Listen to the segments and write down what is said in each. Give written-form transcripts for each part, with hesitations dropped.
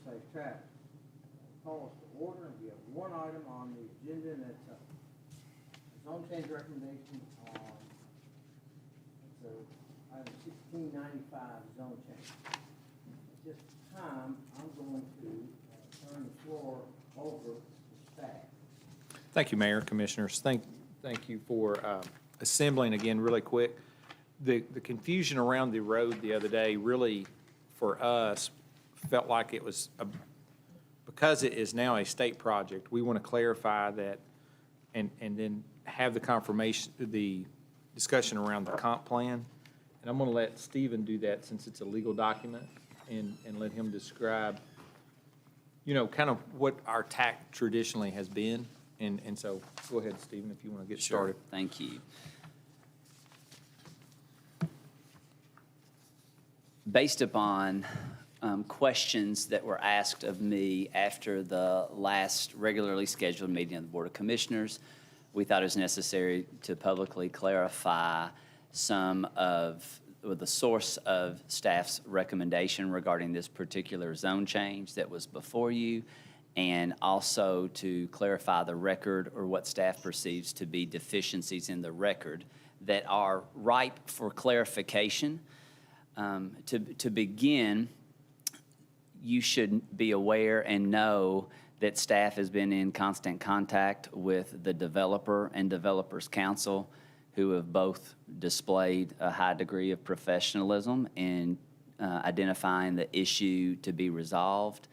safe traffic. Call us to order, and we have one item on the agenda, and it's a zone change recommendation on, it's item 1695 zone change. At this time, I'm going to turn the floor over to staff. Thank you, Mayor, Commissioners. Thank you for assembling again really quick. The confusion around the road the other day really, for us, felt like it was, because it is now a state project, we want to clarify that and then have the confirmation, the discussion around the comp plan. And I'm going to let Stephen do that since it's a legal document and let him describe, you know, kind of what our TAC traditionally has been. And so go ahead, Stephen, if you want to get started. Sure. Thank you. Based upon questions that were asked of me after the last regularly scheduled meeting of the Board of Commissioners, we thought it was necessary to publicly clarify some of the source of staff's recommendation regarding this particular zone change that was before you, and also to clarify the record or what staff perceives to be deficiencies in the record that are ripe for clarification. To begin, you should be aware and know that staff has been in constant contact with the developer and developers council, who have both displayed a high degree of professionalism in identifying the issue to be resolved.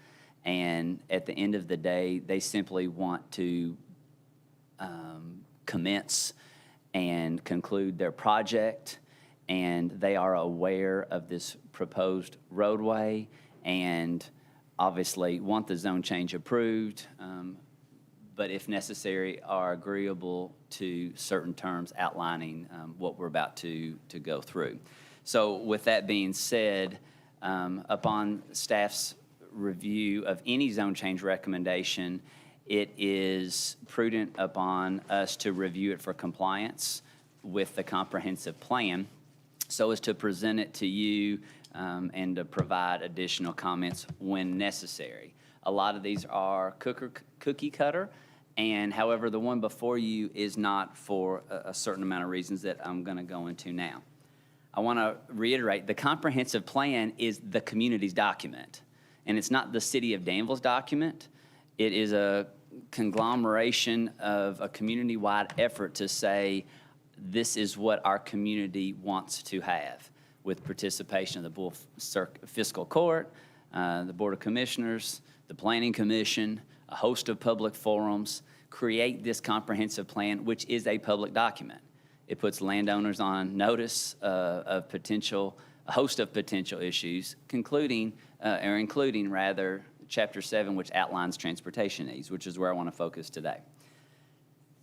And at the end of the day, they simply want to commence and conclude their project. And they are aware of this proposed roadway and obviously want the zone change approved, but if necessary, are agreeable to certain terms outlining what we're about to go through. So with that being said, upon staff's review of any zone change recommendation, it is prudent upon us to review it for compliance with the comprehensive plan, so as to present it to you and to provide additional comments when necessary. A lot of these are cookie cutter, and however, the one before you is not for a certain amount of reasons that I'm going to go into now. I want to reiterate, the comprehensive plan is the community's document, and it's not the City of Danville's document. It is a conglomeration of a community-wide effort to say, this is what our community wants to have, with participation of the Bull Fiscal Court, the Board of Commissioners, the Planning Commission, a host of public forums, create this comprehensive plan, which is a public document. It puts landowners on notice of a host of potential issues, including Chapter 7, which outlines transportation needs, which is where I want to focus today.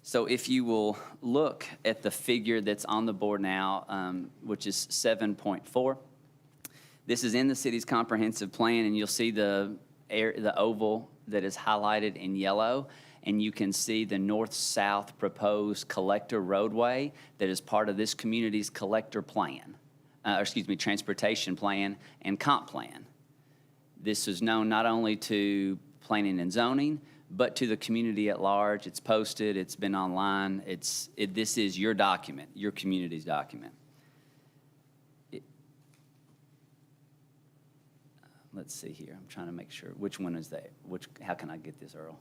So if you will look at the figure that's on the board now, which is 7.4, this is in the city's comprehensive plan, and you'll see the oval that is highlighted in yellow, and you can see the north-south proposed collector roadway that is part of this community's collector plan, transportation plan and comp plan. This is known not only to planning and zoning, but to the community at large. It's posted, it's been online, this is your document, your community's document. Let's see here, I'm trying to make sure, which one is that? How can I get this, Earl?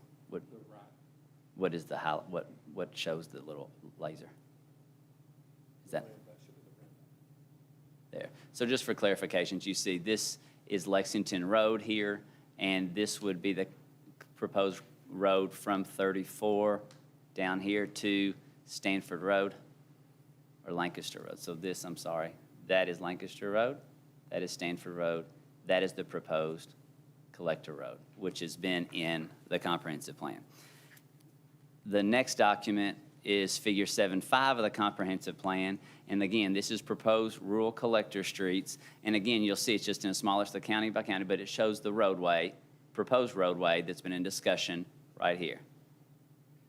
What is the highlight, what shows the little laser? Is that? There. So just for clarifications, you see this is Lexington Road here, and this would be the proposed road from 34 down here to Stanford Road or Lancaster Road. So this, I'm sorry, that is Lancaster Road, that is Stanford Road, that is the proposed collector road, which has been in the comprehensive plan. The next document is figure 7.5 of the comprehensive plan. And again, this is proposed rural collector streets. And again, you'll see it's just in a smaller, so county by county, but it shows the roadway, proposed roadway that's been in discussion right here.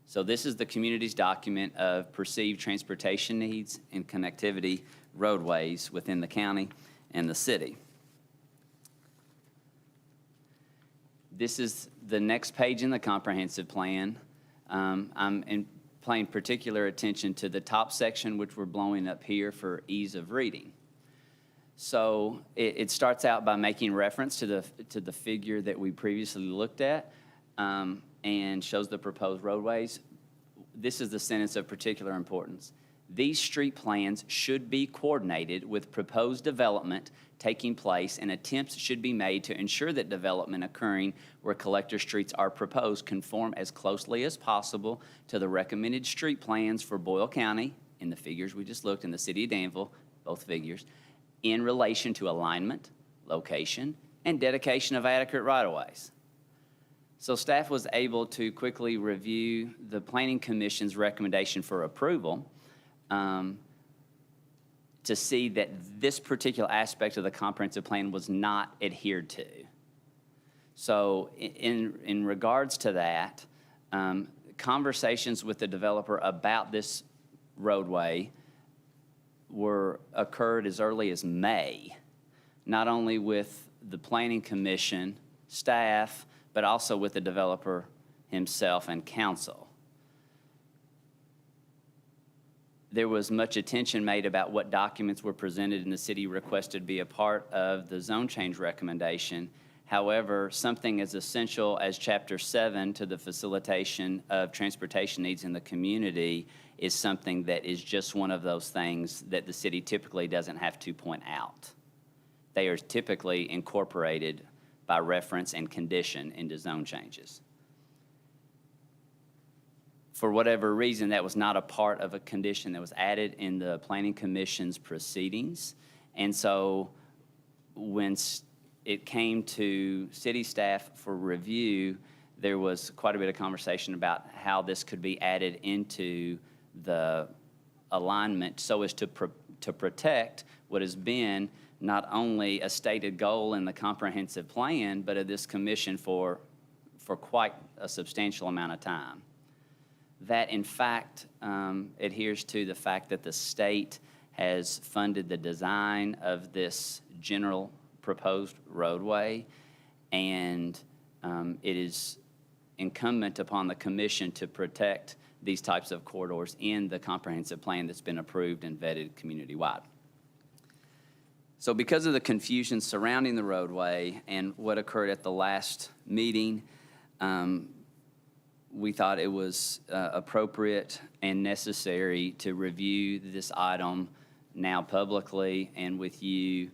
So this is the community's document of perceived transportation needs and connectivity roadways within the county and the city. This is the next page in the comprehensive plan. Paying particular attention to the top section, which we're blowing up here for ease of reading. So it starts out by making reference to the figure that we previously looked at, and shows the proposed roadways. This is the sentence of particular importance. These street plans should be coordinated with proposed development taking place, and attempts should be made to ensure that development occurring where collector streets are proposed conform as closely as possible to the recommended street plans for Boyle County, in the figures we just looked, in the city of Danville, both figures, in relation to alignment, location, and dedication of adequate right-of-ways. So staff was able to quickly review the Planning Commission's recommendation for approval to see that this particular aspect of the comprehensive plan was not adhered to. So in regards to that, conversations with the developer about this roadway occurred as early as May, not only with the Planning Commission staff, but also with the developer himself and council. There was much attention made about what documents were presented and the city requested be a part of the zone change recommendation. However, something as essential as Chapter 7 to the facilitation of transportation needs in the community is something that is just one of those things that the city typically doesn't have to point out. They are typically incorporated by reference and condition into zone changes. For whatever reason, that was not a part of a condition that was added in the Planning Commission's proceedings. And so when it came to city staff for review, there was quite a bit of conversation about how this could be added into the alignment so as to protect what has been not only a stated goal in the comprehensive plan, but of this commission for quite a substantial amount of time. That, in fact, adheres to the fact that the state has funded the design of this general proposed roadway, and it is incumbent upon the commission to protect these types of corridors in the comprehensive plan that's been approved and vetted community-wide. So because of the confusion surrounding the roadway and what occurred at the last meeting, we thought it was appropriate and necessary to review this item now publicly and with you,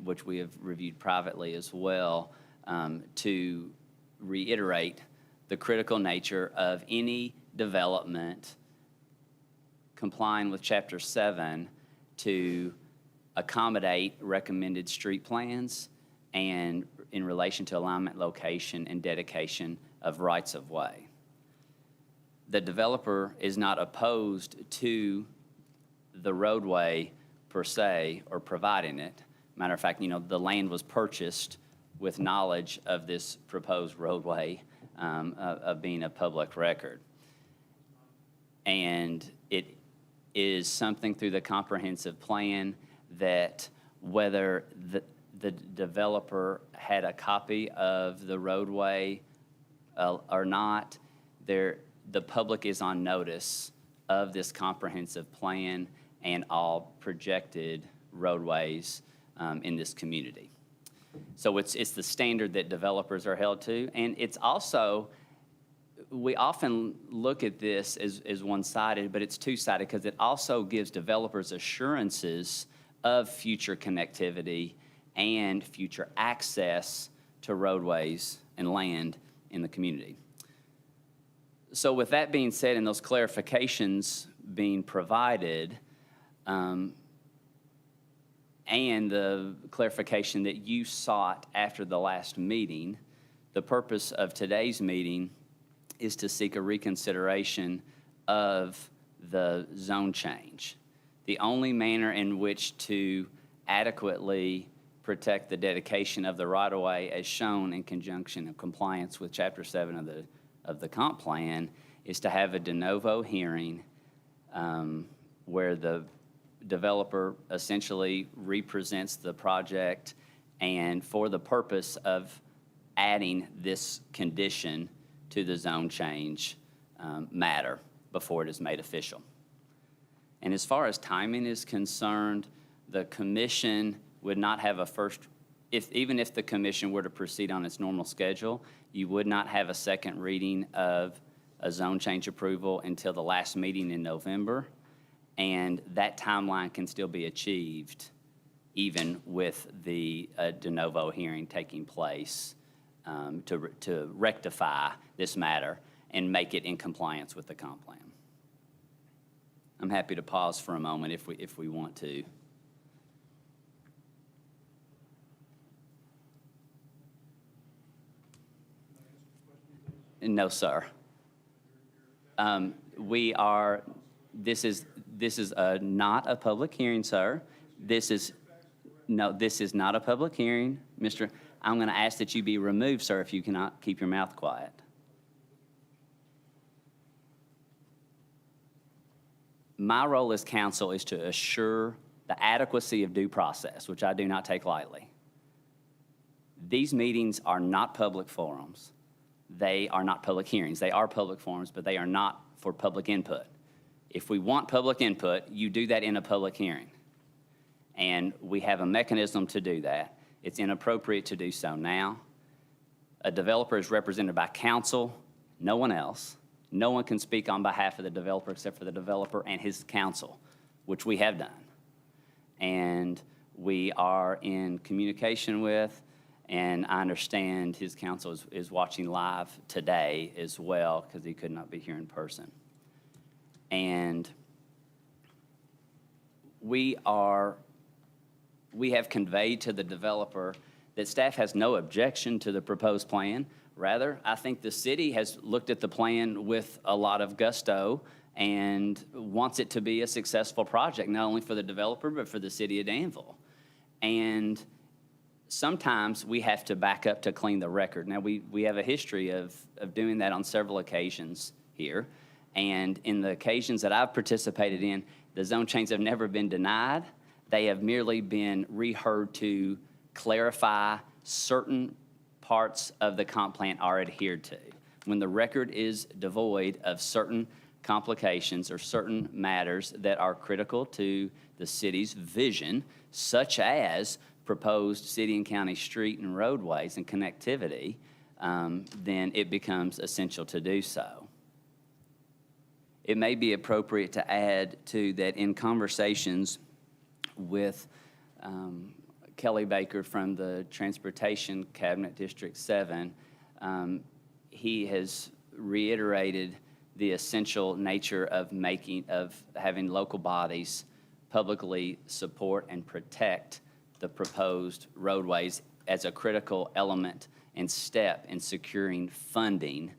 which we have reviewed privately as well, to reiterate the critical nature of any development complying with Chapter 7 to accommodate recommended street plans and in relation to alignment, location, and dedication of rights-of-way. The developer is not opposed to the roadway per se or providing it. Matter of fact, the land was purchased with knowledge of this proposed roadway of being a public record. And it is something through the comprehensive plan that whether the developer had a copy of the roadway or not, the public is on notice of this comprehensive plan and all projected roadways in this community. So it's the standard that developers are held to, and it's also, we often look at this as one-sided, but it's two-sided because it also gives developers assurances of future connectivity and future access to roadways and land in the community. So with that being said and those clarifications being provided, and the clarification that you sought after the last meeting, the purpose of today's meeting is to seek a reconsideration of the zone change. The only manner in which to adequately protect the dedication of the right-of-way as shown in conjunction of compliance with Chapter 7 of the comp plan is to have a de novo hearing where the developer essentially represents the project and for the purpose of adding this condition to the zone change matter before it is made official. And as far as timing is concerned, the commission would not have a first, even if the commission were to proceed on its normal schedule, you would not have a second reading of a zone change approval until the last meeting in November. And that timeline can still be achieved even with the de novo hearing taking place to rectify this matter and make it in compliance with the comp plan. I'm happy to pause for a moment if we want to. No, sir. This is not a public hearing, sir. This is not a public hearing. Mr., I'm going to ask that you be removed, sir, if you cannot keep your mouth quiet. My role as counsel is to assure the adequacy of due process, which I do not take lightly. These meetings are not public forums. They are not public hearings. They are public forums, but they are not for public input. If we want public input, you do that in a public hearing. And we have a mechanism to do that. It's inappropriate to do so now. A developer is represented by counsel, no one else. No one can speak on behalf of the developer except for the developer and his counsel, which we have done. And we are in communication with, and I understand his counsel is watching live today as well because he could not be here in person. And we have conveyed to the developer that staff has no objection to the proposed plan. Rather, I think the city has looked at the plan with a lot of gusto and wants it to be a successful project, not only for the developer, but for the city of Danville. And sometimes we have to back up to clean the record. Now, we have a history of doing that on several occasions here. And in the occasions that I've participated in, the zone changes have never been denied. They have merely been reheard to clarify certain parts of the comp plan are adhered to. When the record is devoid of certain complications or certain matters that are critical to the city's vision, such as proposed city and county street and roadways and connectivity, then it becomes essential to do so. It may be appropriate to add, too, that in conversations with Kelly Baker from the Transportation Cabinet District 7, he has reiterated the essential nature of having local bodies publicly support and protect the proposed roadways as a critical element and step in securing funding,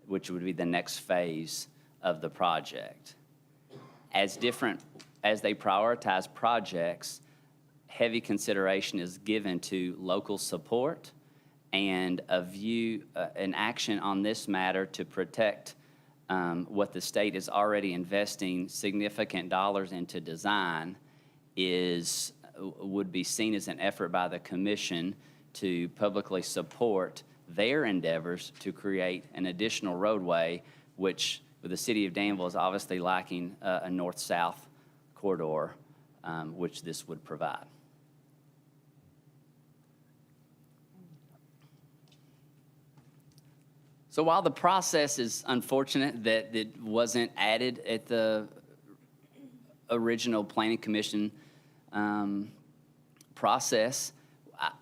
which would be the next phase of the project. As they prioritize projects, heavy consideration is given to local support and an action on this matter to protect what the state is already investing significant dollars into design would be seen as an effort by the commission to publicly support their endeavors to create an additional roadway, which with the city of Danville is obviously lacking a north-south corridor, which this would provide. So while the process is unfortunate that it wasn't added at the original Planning Commission process,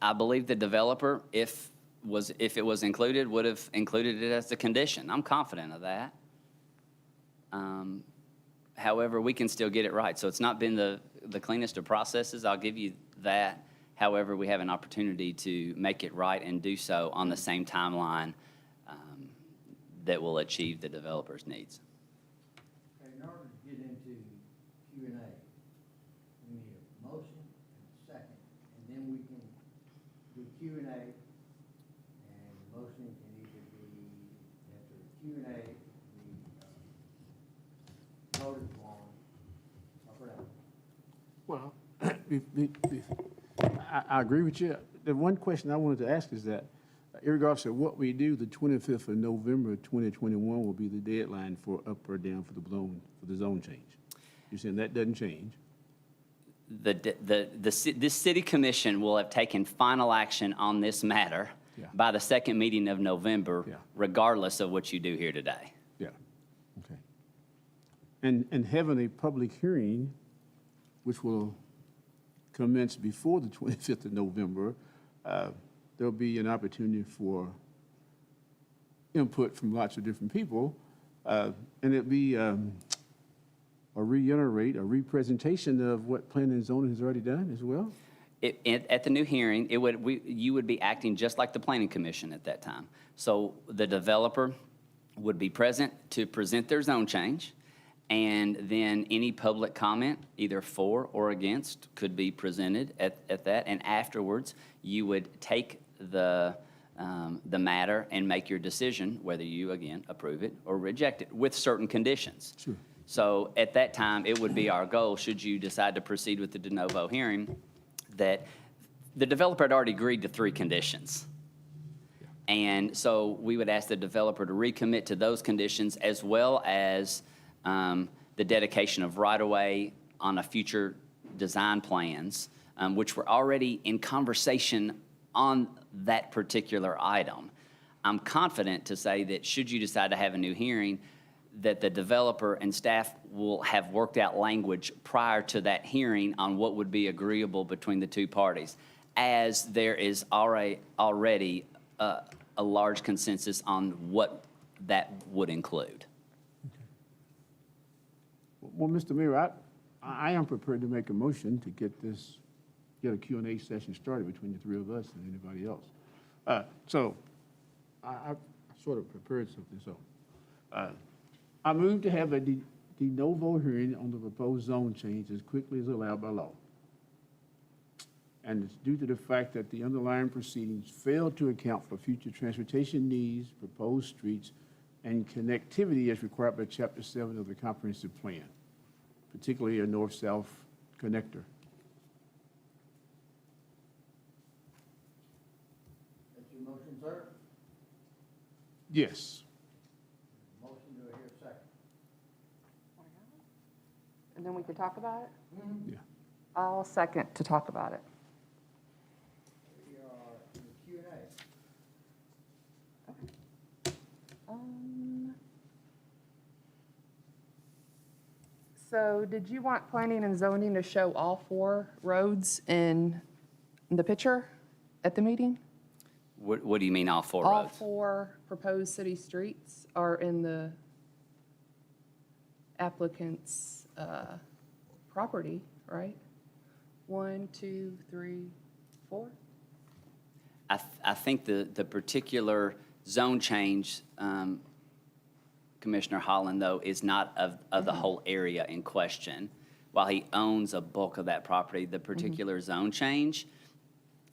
I believe the developer, if it was included, would have included it as a condition. I'm confident of that. However, we can still get it right. So it's not been the cleanest of processes, I'll give you that. However, we have an opportunity to make it right and do so on the same timeline that will achieve the developer's needs. Okay, in order to get into Q&A, we need a motion and a second, and then we can do Q&A, and the motion can either be, after the Q&A, voted upon, up or down. Well, I agree with you. The one question I wanted to ask is that Eric Officer, what we do, the 25th of November 2021 will be the deadline for up or down for the zone change. You're saying that doesn't change? This city commission will have taken final action on this matter Yeah. by the second meeting of November, Yeah. regardless of what you do here today. Yeah, okay. And having a public hearing, which will commence before the 25th of November, there'll be an opportunity for input from lots of different people, and it'll be a representation of what planning and zoning has already done as well? At the new hearing, you would be acting just like the planning commission at that time. So the developer would be present to present their zone change, and then any public comment, either for or against, could be presented at that. And afterwards, you would take the matter and make your decision whether you, again, approve it or reject it with certain conditions. Sure. So at that time, it would be our goal, should you decide to proceed with the de novo hearing, that the developer had already agreed to 3 conditions. And so we would ask the developer to recommit to those conditions, as well as the dedication of right-of-way on a future design plans, which were already in conversation on that particular item. I'm confident to say that should you decide to have a new hearing, that the developer and staff will have worked out language prior to that hearing on what would be agreeable between the two parties, as there is already a large consensus on what that would include. Well, Mr. Mayor, I am prepared to make a motion to get a Q&A session started between the 3 of us and anybody else. So I sort of prepared something, so. I move to have a de novo hearing on the proposed zone change as quickly as allowed by law. And it's due to the fact that the underlying proceedings failed to account for future transportation needs, proposed streets, and connectivity as required by Chapter 7 of the Comprehensive Plan, particularly a north-south connector. That's your motion, sir? Yes. Motion, do I hear a second? And then we can talk about it? Yeah. I'll second to talk about it. We are in the Q&A. So did you want planning and zoning to show all 4 roads in the picture at the meeting? What do you mean, all 4 All roads? 4 proposed city streets are in the applicant's property, right? 1, 2, 3, 4? I think the particular zone change, Commissioner Holland, though, is not of the whole area in question. While he owns a bulk of that property, the particular zone change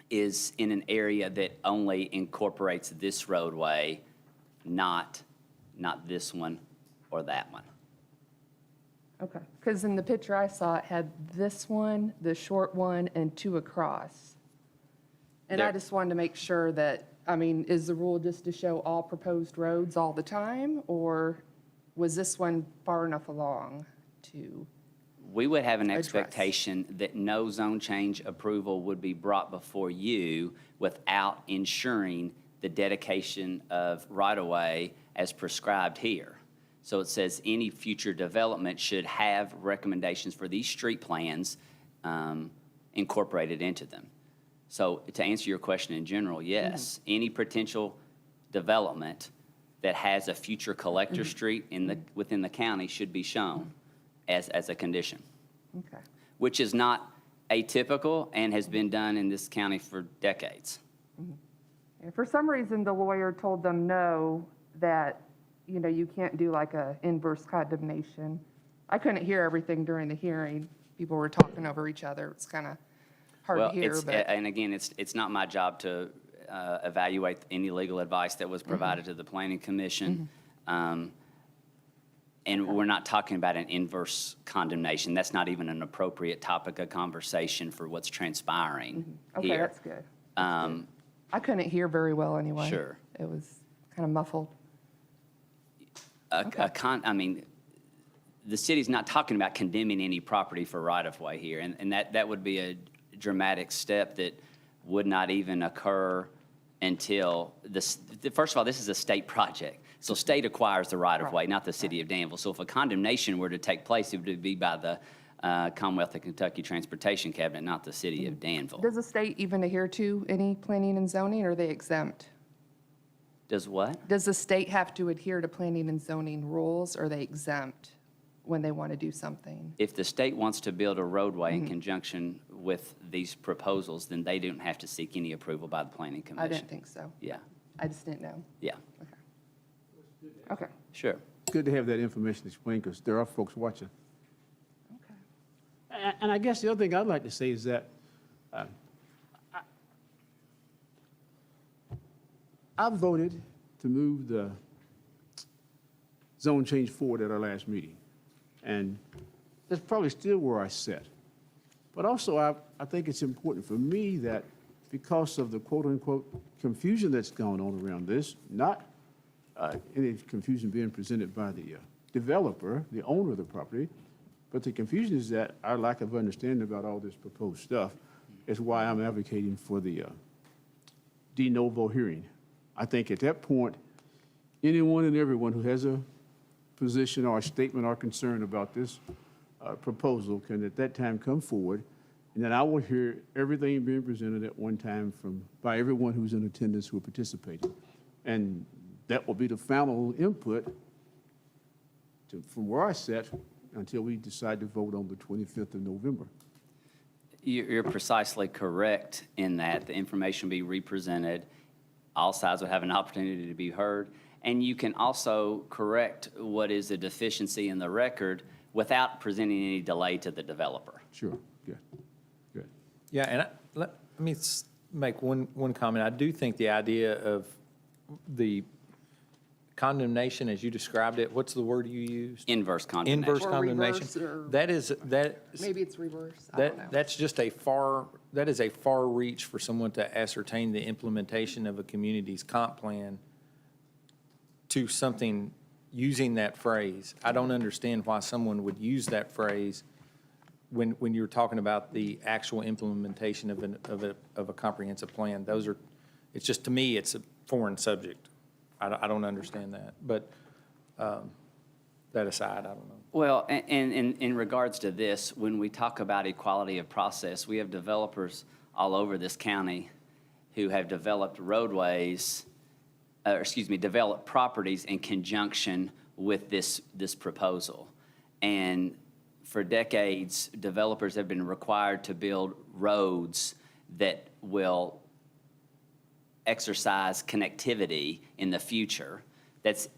is in an area that only incorporates this roadway, not this one or that one. Okay, because in the picture I saw, it had this one, the short one, and 2 across. And I There- just wanted to make sure that, I mean, is the rule just to show all proposed roads all the time? Or was this one far enough along to, We would have an Address. expectation that no zone change approval would be brought before you without ensuring the dedication of right-of-way as prescribed here. So it says any future development should have recommendations for these street plans incorporated into them. So to answer your question in general, yes, any potential development that has a future collector street within the county should be shown as a condition, okay. which is not atypical and has been done in this county for decades. And for some reason, the lawyer told them no, that, you know, you can't do like a inverse condemnation. I couldn't hear everything during the hearing. People were talking over each other. It's kind of hard to hear, but. And again, it's not my job to evaluate any legal advice that was provided to the planning commission. And we're not talking about an inverse condemnation. That's not even an appropriate topic of conversation for what's transpiring Okay, here. that's good. I couldn't hear very well anyway. Sure. It was kind of muffled. I mean, the city's not talking about condemning any property for right-of-way here, and that would be a dramatic step that would not even occur until this, first of all, this is a state project. So state acquires the right-of-way, not the city of Danville. So if a condemnation were to take place, it would be by the Commonwealth of Kentucky Transportation Cabinet, not the city of Danville. Does the state even adhere to any planning and zoning, or are they exempt? Does what? Does the state have to adhere to planning and zoning rules, or are they exempt when they want to do something? If the state wants to build a roadway in conjunction with these proposals, then they don't have to seek any approval by the planning commission. I didn't think so. Yeah, I just didn't know. yeah, Okay. sure. It's good to have that information explained, because there are folks watching. Okay. And I guess the other thing I'd like to say is that I voted to move the zone change forward at our last meeting. And that's probably still where I sit. But also, I think it's important for me that because of the quote-unquote confusion that's going on around this, not any confusion being presented by the developer, the owner of the property, but the confusion is that our lack of understanding about all this proposed stuff is why I'm advocating for the de novo hearing. I think at that point, anyone and everyone who has a position or a statement or concern about this proposal can at that time come forward, and then I will hear everything being presented at one time by everyone who's in attendance who are participating. And that will be the final input from where I sit until we decide to vote on the 25th of November. You're precisely correct in that the information be represented, all sides will have an opportunity to be heard, and you can also correct what is a deficiency in the record without presenting any delay to the developer. Sure, good, good. Yeah, and let me make one comment. I do think the idea of the condemnation, as you described it, what's the word you used? Inverse condemnation. Inverse Or condemnation. reverse, or- That is, Maybe it's reverse. I don't know. that's just that is a far reach for someone to ascertain the implementation of a community's comp plan to something using that phrase. I don't understand why someone would use that phrase when you're talking about the actual implementation of a comprehensive plan. It's just, to me, it's a foreign subject. I don't understand that, but that aside, I don't know. Well, and in regards to this, when we talk about equality of process, we have developers all over this county who have developed roadways, developed properties in conjunction with this proposal. And for decades, developers have been required to build roads that will exercise connectivity in the future. That's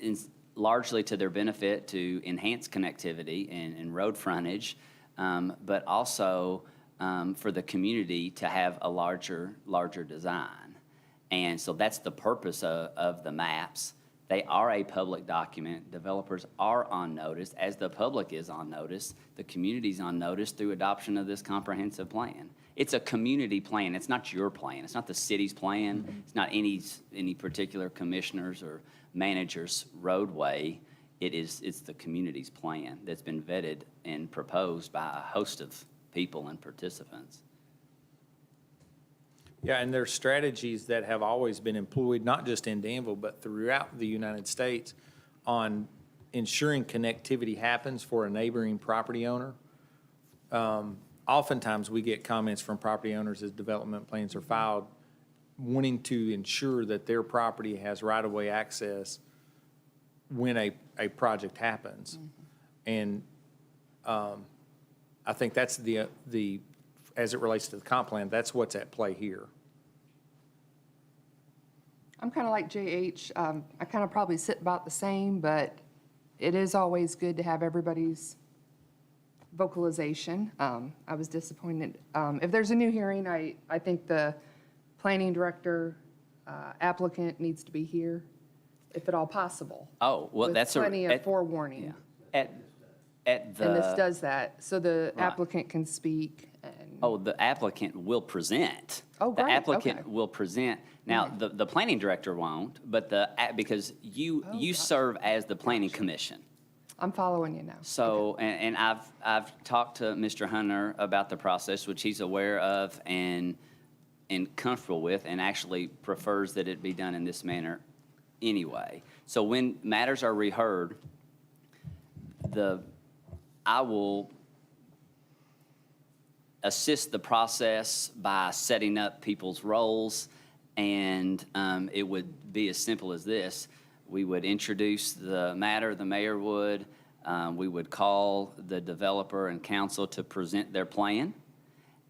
largely to their benefit to enhance connectivity and road frontage, but also for the community to have a larger design. And so that's the purpose of the maps. They are a public document. Developers are on notice, as the public is on notice. The community's on notice through adoption of this comprehensive plan. It's a community plan. It's not your plan. It's not the city's plan. It's not any particular commissioner's or manager's roadway. It's the community's plan that's been vetted and proposed by a host of people and participants. Yeah, and there's strategies that have always been employed, not just in Danville, but throughout the United States, on ensuring connectivity happens for a neighboring property owner. Oftentimes, we get comments from property owners as development plans are filed, wanting to ensure that their property has right-of-way access when a project happens. And I think that's as it relates to the comp plan, that's what's at play here. I'm kind of like JH. I kind of probably sit about the same, but it is always good to have everybody's vocalization. I was disappointed. If there's a new hearing, I think the planning director, applicant needs to be here, if at all possible. Oh, well, that's With plenty of forewarning. At the. And this does that, so the Right. applicant can speak and Oh, the applicant will present. Oh, great, The applicant okay. will present. Now, the planning director won't, but because you serve as the planning commission. I'm following you now. So, and I've talked to Mr. Hunter about the process, which he's aware of and comfortable with, and actually prefers that it be done in this manner anyway. So when matters are reheard, I will assist the process by setting up people's roles, and it would be as simple as this. We would introduce the matter, the mayor would. We would call the developer and council to present their plan,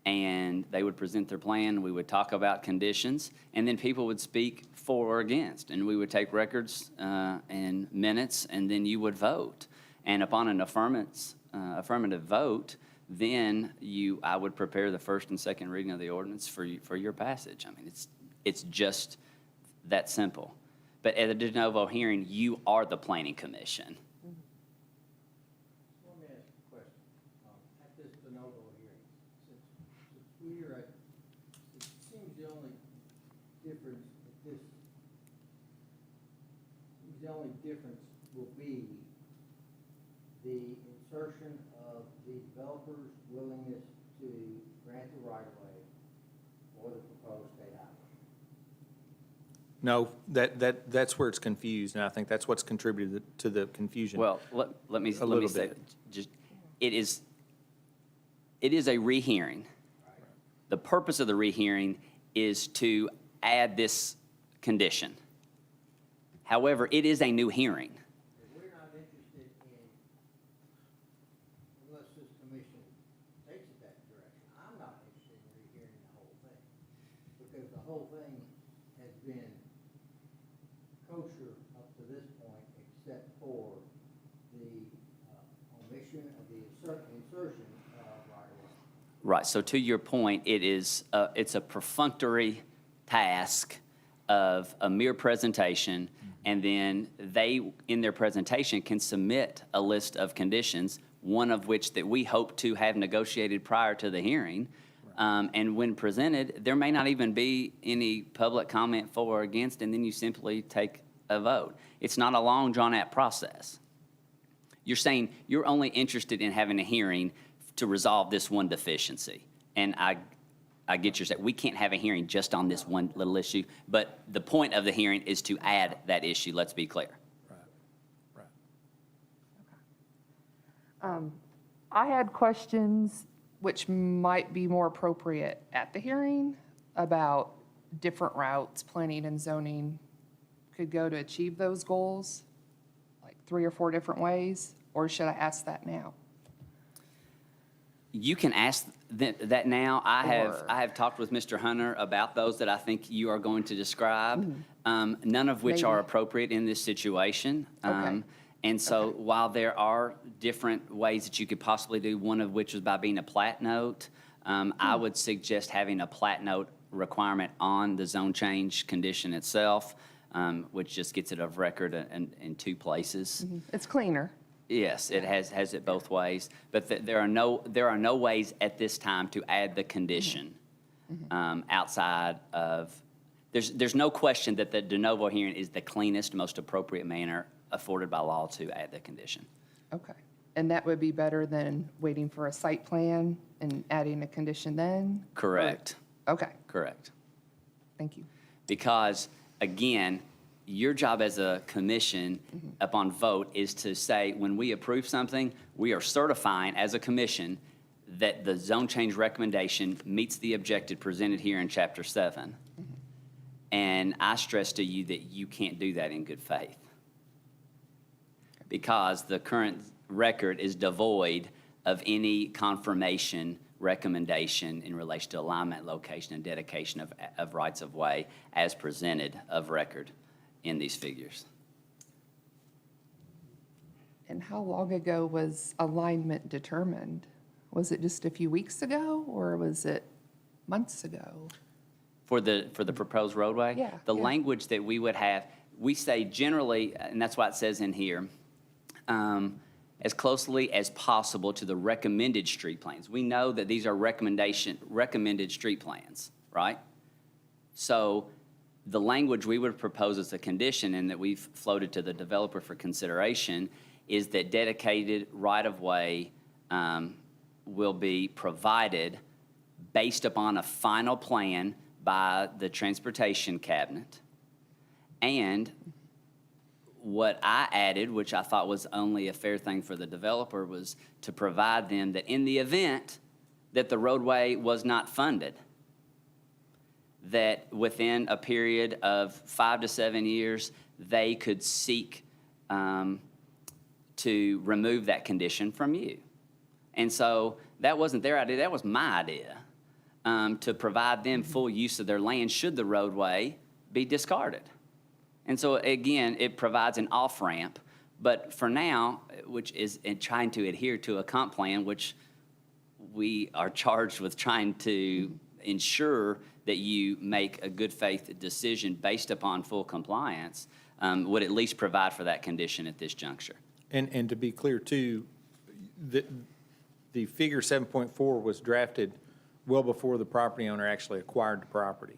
and they would present their plan. We would talk about conditions, and then people would speak for or against, and we would take records and minutes, and then you would vote. And upon an affirmative vote, then I would prepare the first and second reading of the ordinance for your passage. I mean, it's just that simple. But at a de novo hearing, you are the planning commission. Let me ask you a question. At this de novo hearing, since we're at, it seems the only difference will be the insertion of the developer's willingness to grant the right-of-way for the proposed state highway. No, that's where it's confused, and I think that's what's contributed to the confusion. Well, let me little say, bit. just, it is a rehearing. The purpose of the rehearing is to add this condition. However, it is a new hearing. We're not interested in, unless this commission takes it that direction, I'm not interested in rehearing the whole thing. Because the whole thing has been kosher up to this point, except for the omission of the insertion of right-of-way. Right, so to your point, it's a perfunctory task of a mere presentation, and then they, in their presentation, can submit a list of conditions, one of which that we hope to have negotiated prior to the hearing. And when presented, there may not even be any public comment for or against, and then you simply take a vote. It's not a long, drawn-out process. You're saying you're only interested in having a hearing to resolve this one deficiency. And I get your saying, we can't have a hearing just on this one little issue, but the point of the hearing is to add that issue, let's be clear. I had questions which might be more appropriate at the hearing about different routes planning and zoning could go to achieve those goals, like 3 or 4 different ways, or should I ask that now? You can ask that now. I Or- have talked with Mr. Hunter about those that I think you are going to describe, none of which are Maybe. appropriate in this situation. Okay. And so while there are different ways that you could possibly do, one of which is by being a plat note, I would suggest having a plat note requirement on the zone change condition itself, which just gets it of record in 2 places. It's cleaner. Yes, it has it both ways, but there are no ways at this time to add the condition outside of, there's no question that the de novo hearing is the cleanest, most appropriate manner afforded by law to add the condition. Okay. And that would be better than waiting for a site plan and adding a condition then? Correct, Okay, correct. thank you. Because, again, your job as a commission upon vote is to say, when we approve something, we are certifying as a commission that the zone change recommendation meets the objective presented here in Chapter 7. And I stress to you that you can't do that in good faith, because the current record is devoid of any confirmation recommendation in relation to alignment, location, and dedication of rights of way as presented of record in these figures. And how long ago was alignment determined? Was it just a few weeks ago, or was it months ago? For the proposed roadway? Yeah, The yeah. language that we would have, we say generally, and that's why it says in here, as closely as possible to the recommended street plans. We know that these are recommended street plans, right? So the language we would propose as a condition and that we've floated to the developer for consideration is that dedicated right-of-way will be provided based upon a final plan by the Transportation Cabinet. And what I added, which I thought was only a fair thing for the developer, was to provide them that in the event that the roadway was not funded, that within a period of 5 to 7 years, they could seek to remove that condition from you. And so that wasn't their idea, that was my idea, to provide them full use of their land should the roadway be discarded. And so again, it provides an off-ramp, but for now, which is in trying to adhere to a comp plan, which we are charged with trying to ensure that you make a good faith decision based upon full compliance, would at least provide for that condition at this juncture. And to be clear too, the figure 7.4 was drafted well before the property owner actually acquired the property.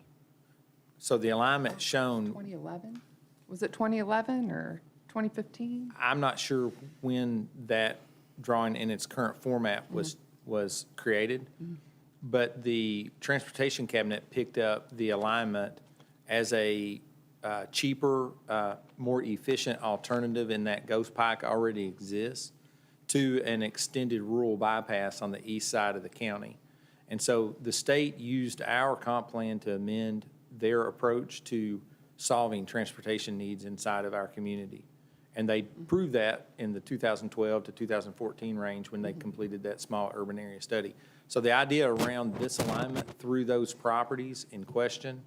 So the alignment shown, 2011? Was it 2011 or 2015? I'm not sure when that drawing in its current format was created, but the Transportation Cabinet picked up the alignment as a cheaper, more efficient alternative in that Ghost Pike already exists to an extended rural bypass on the east side of the county. And so the state used our comp plan to amend their approach to solving transportation needs inside of our community. And they proved that in the 2012 to 2014 range when they completed that small urban area study. So the idea around this alignment through those properties in question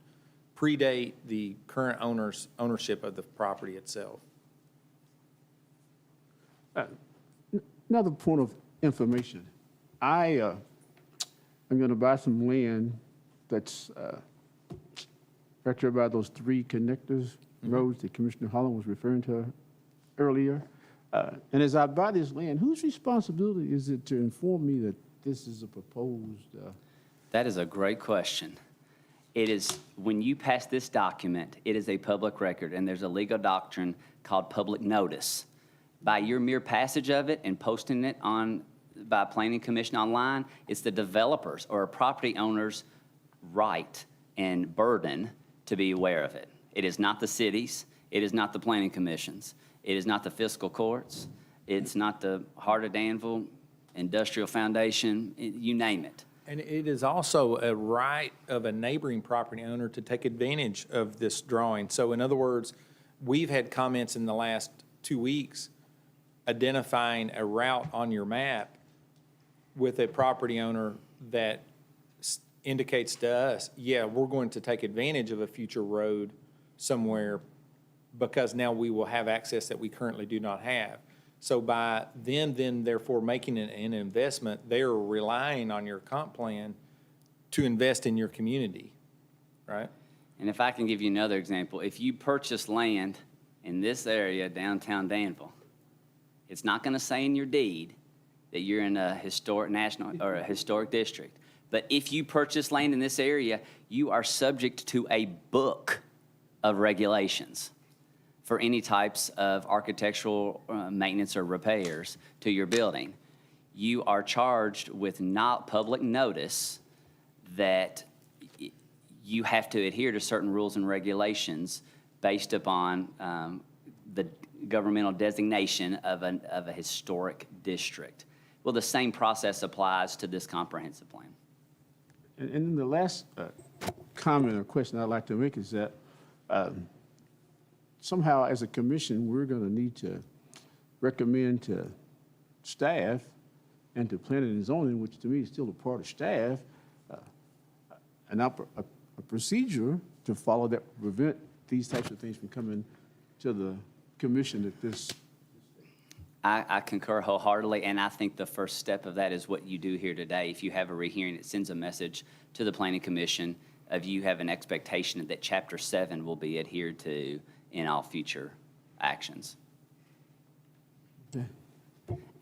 predate the current ownership of the property itself. Another point of information. I'm going to buy some land that's right there by those 3 connectors roads that Commissioner Holland was referring to earlier. And as I buy this land, whose responsibility is it to inform me that this is a proposed? That is a great question. It is, when you pass this document, it is a public record, and there's a legal doctrine called public notice. By your mere passage of it and posting it by Planning Commission online, it's the developer's or a property owner's right and burden to be aware of it. It is not the city's, it is not the Planning Commission's, it is not the fiscal courts, it's not the Heart of Danville, Industrial Foundation, you name it. And it is also a right of a neighboring property owner to take advantage of this drawing. So in other words, we've had comments in the last 2 weeks identifying a route on your map with a property owner that indicates to us, yeah, we're going to take advantage of a future road somewhere because now we will have access that we currently do not have. So by them then therefore making an investment, they're relying on your comp plan to invest in your community, right? And if I can give you another example, if you purchase land in this area, downtown Danville, it's not going to say in your deed that you're in a historic national or a historic district. But if you purchase land in this area, you are subject to a book of regulations for any types of architectural maintenance or repairs to your building. You are charged with not public notice that you have to adhere to certain rules and regulations based upon the governmental designation of a historic district. Well, the same process applies to this comprehensive plan. And then the last comment or question I'd like to make is that somehow as a commission, we're going to need to recommend to staff and to planning and zoning, which to me is still a part of staff, a procedure to follow that will prevent these types of things from coming to the commission at this. I concur wholeheartedly, and I think the first step of that is what you do here today. If you have a rehearing, it sends a message to the Planning Commission of you have an expectation that Chapter 7 will be adhered to in all future actions. Okay.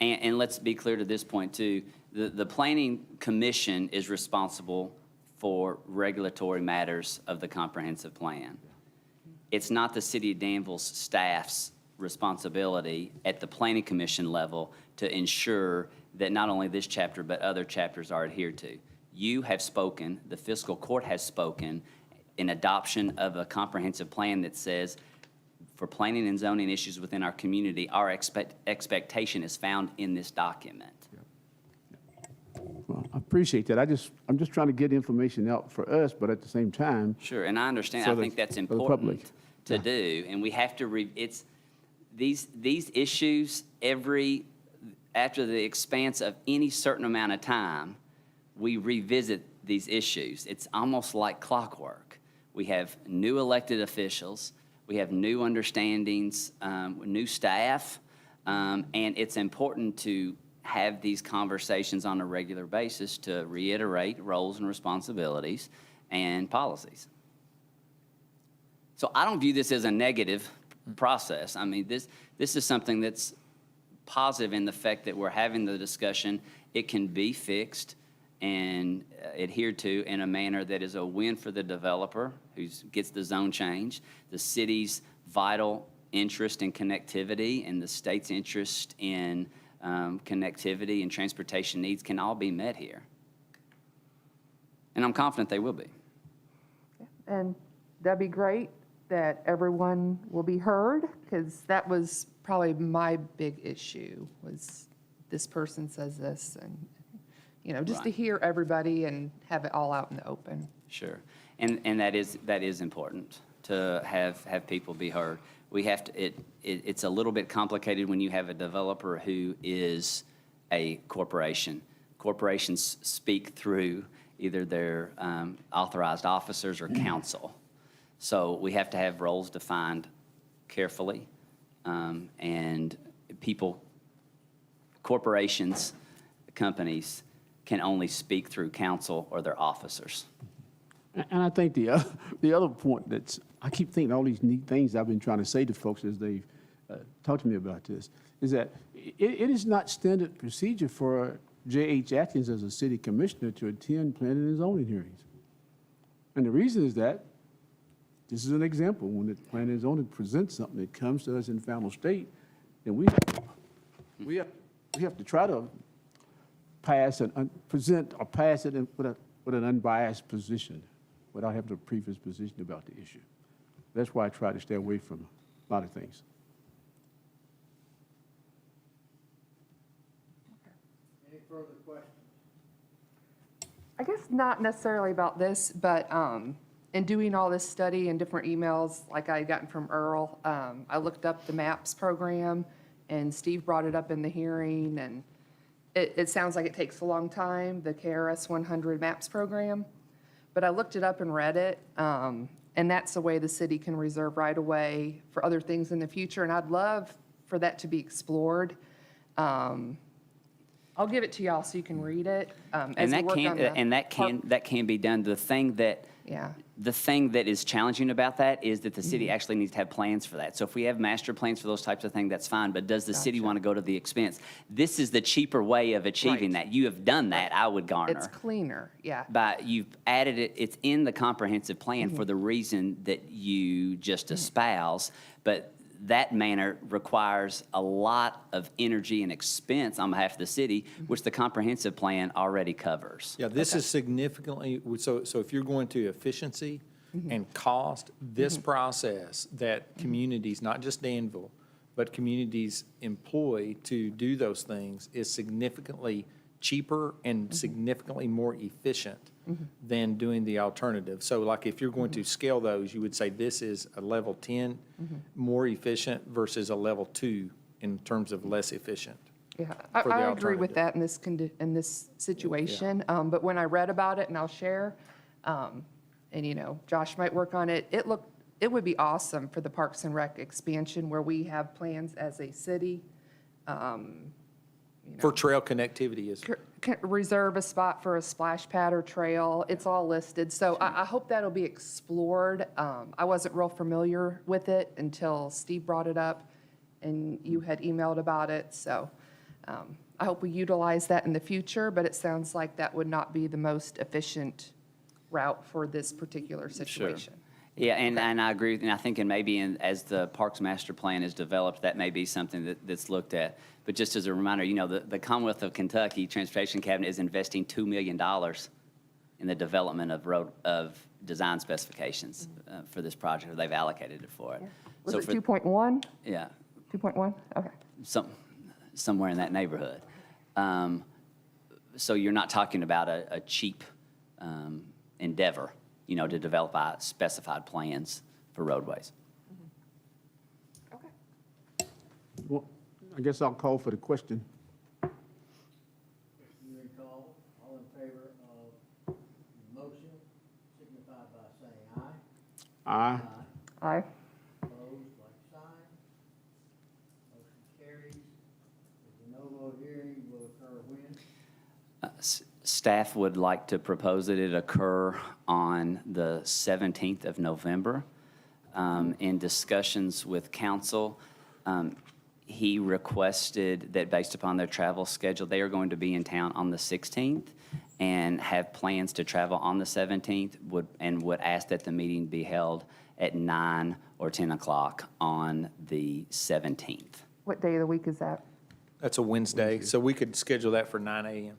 And let's be clear to this point too, the Planning Commission is responsible for regulatory matters of the comprehensive plan. It's not the City of Danville's staff's responsibility at the Planning Commission level to ensure that not only this chapter, but other chapters are adhered to. You have spoken, the fiscal court has spoken in adoption of a comprehensive plan that says for planning and zoning issues within our community, our expectation is found in this document. Well, I appreciate that. I'm just trying to get information out for us, but at the same time, Sure, and I understand, So I the- think that's for the public. important to do, and we have to, it's, these issues, after the expanse of any certain amount of time, we revisit these issues. It's almost like clockwork. We have new elected officials, we have new understandings, new staff, and it's important to have these conversations on a regular basis to reiterate roles and responsibilities and policies. So I don't view this as a negative process. I mean, this is something that's positive in the fact that we're having the discussion. It can be fixed and adhered to in a manner that is a win for the developer who gets the zone change, the city's vital interest in connectivity, and the state's interest in connectivity and transportation needs can all be met here. And I'm confident they will be. And that'd be great that everyone will be heard, because that was probably my big issue, was this person says this, and, you know, just to Right. hear everybody and have it all out in the open. Sure. And that is important to have people be heard. We have to, it's a little bit complicated when you have a developer who is a corporation. Corporations speak through either their authorized officers or counsel. So we have to have roles defined carefully. And corporations, companies can only speak through counsel or their officers. and I think the other point that's, I keep thinking all these neat things I've been trying to say to folks as they've talked to me about this, is that it is not standard procedure for J.H. Atkins as a city commissioner to attend planning and zoning hearings. And the reason is that, this is an example, when the planning and zoning presents something that comes to us in final state, then we have to try to pass present or pass it with an unbiased position without having a previous position about the issue. That's why I try to stay away from a lot of things. Any further questions? I guess not necessarily about this, but in doing all this study and different emails like I had gotten from Earl, I looked up the MAPS program, and Steve brought it up in the hearing, and it sounds like it takes a long time, the KRS 100 MAPS program. But I looked it up and read it, and that's a way the city can reserve right away for other things in the future, and I'd love for that to be explored. I'll give it to y'all so you can read it. And as we that work on can, the that can be done. Yeah. The thing that is challenging about that is that the city actually needs to have plans for that. So if we have master plans for those types of things, that's fine, but does the city Gotcha. want to go to the expense? This is the cheaper way of achieving Right. that. You have done that, I would It's garner. cleaner, yeah. But you've added it, it's in the comprehensive plan for the reason that you just espouse, but that manner requires a lot of energy and expense on behalf of the city, which the comprehensive plan already covers. Yeah, this is significantly, so if you're going to efficiency and cost, this process that communities, not just Danville, but communities employ to do those things is significantly cheaper and significantly more efficient than doing the alternative. So like if you're going to scale those, you would say this is a level 10 more efficient versus a level 2 in terms of less efficient. Yeah, for the I agree with alternative. that in this situation. But when I read about it, and I'll share, and you know, Josh might work on it, it would be awesome for the Parks and Rec expansion where we have plans as a city. For trail connectivity is, Reserve a spot for a splash pad or trail. It's all listed. So I hope that'll be explored. I wasn't real familiar with it until Steve brought it up and you had emailed about it. So I hope we utilize that in the future, but it sounds like that would not be the most efficient route for this particular situation. Yeah, and I agree, and I think, and maybe as the Parks Master Plan is developed, that may be something that's looked at. But just as a reminder, the Commonwealth of Kentucky Transportation Cabinet is investing $2 million in the development of design specifications for this project, or they've allocated it for it. Was So it for- 2.1? Yeah, 2.1? Okay. somewhere in that neighborhood. So you're not talking about a cheap endeavor, to develop specified plans for roadways. Okay. Well, I guess I'll call for the question. If you recall, all in favor of the motion, signify by saying aye. Aye. Aye. Opposed, like sign. Motion carries. The no vote hearing will occur when? Staff would like to propose that it occur on the 17th of November. In discussions with council, he requested that based upon their travel schedule, they are going to be in town on the 16th and have plans to travel on the 17th, would ask that the meeting be held at 9 or 10 o'clock on the 17th. What day of the week is that? That's a Wednesday, so we could schedule that for 9 a.m.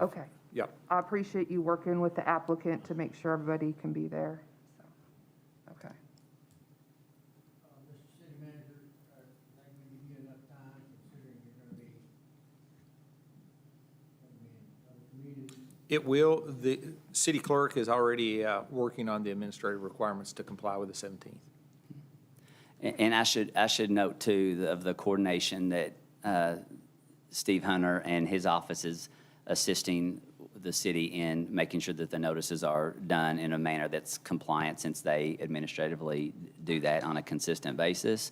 Okay. Yep. I appreciate you working with the applicant to make sure everybody can be there. So, okay. Mr. City Manager, I think we give you enough time considering you're gonna be in other communities. It will, the city clerk is already working on the administrative requirements to comply with the 17th. And I should note too, of the coordination that Steve Hunter and his office is assisting the city in making sure that the notices are done in a manner that's compliant, since they administratively do that on a consistent basis.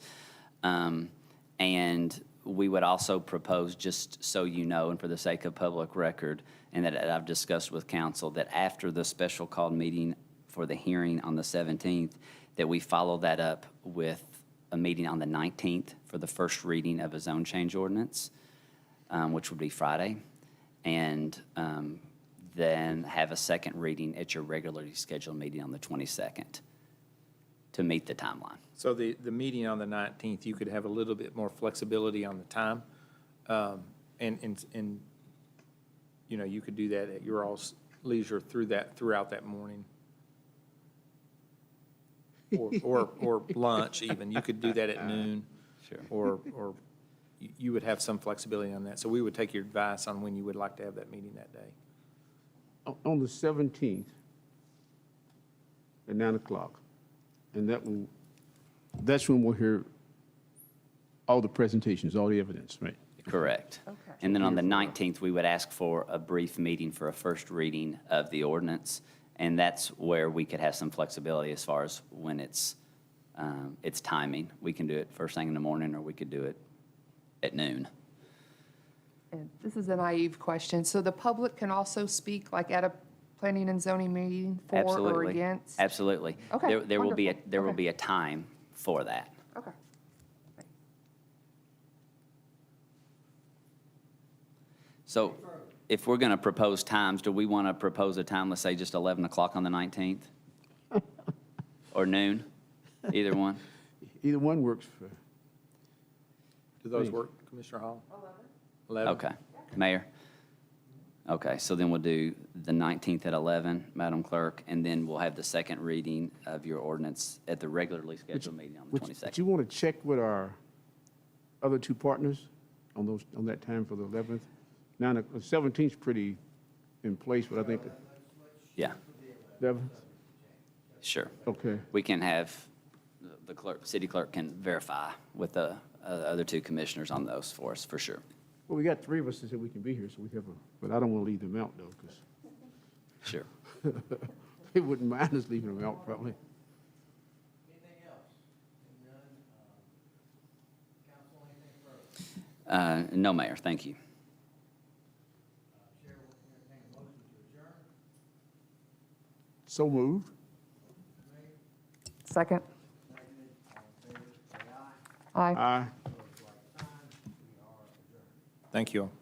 And we would also propose, just so you know, and for the sake of public record, and that I've discussed with council, that after the special called meeting for the hearing on the 17th, that we follow that up with a meeting on the 19th for the first reading of a zone change ordinance, which would be Friday, and then have a second reading at your regularly scheduled meeting on the 22nd to meet the timeline. So the meeting on the 19th, you could have a little bit more flexibility on the time. And you could do that at your all's leisure throughout that morning. Or lunch even. You could do that at noon. Sure. Or you would have some flexibility on that. So we would take your advice on when you would like to have that meeting that day. On the 17th at 9 o'clock, and that's when we'll hear all the presentations, all the evidence, right? Correct. Okay. And then on the 19th, we would ask for a brief meeting for a first reading of the ordinance, and that's where we could have some flexibility as far as when it's timing. We can do it first thing in the morning, or we could do it at noon. And this is a naive question. So the public can also speak, like at a planning and zoning meeting, for or Absolutely. against? Absolutely. Okay, There will be wonderful. Okay. a time for that. Okay. So if we're going to propose times, do we want to propose a time, let's say just 11 o'clock on the 19th? Or noon? Either one? Either one works for, Do those Thanks. work, Commissioner Hall? 11. Okay. Mayor? Okay, so then we'll do the 19th at 11, Madam Clerk, and then we'll have the second reading of your ordinance at the regularly scheduled meeting on the but 22nd. you want to check with our other two partners on that time for the 11th? Now, the 17th is pretty in place, but I think Yeah, 11th, sure. okay. We can have, the clerk, city clerk can verify with the other two commissioners on those for us, for sure. Well, we got three of us that said we can be here, so we have but I don't want to leave them out, though, because Sure. they wouldn't mind us leaving them out, probably. Anything else? None? Council, anything further? No, Mayor, thank you. Chair will entertain a motion to adjourn. So moved. Second? Seconded, all in favor, say aye. Aye. Aye. Opposed, like sign. We are adjourned. Thank you all.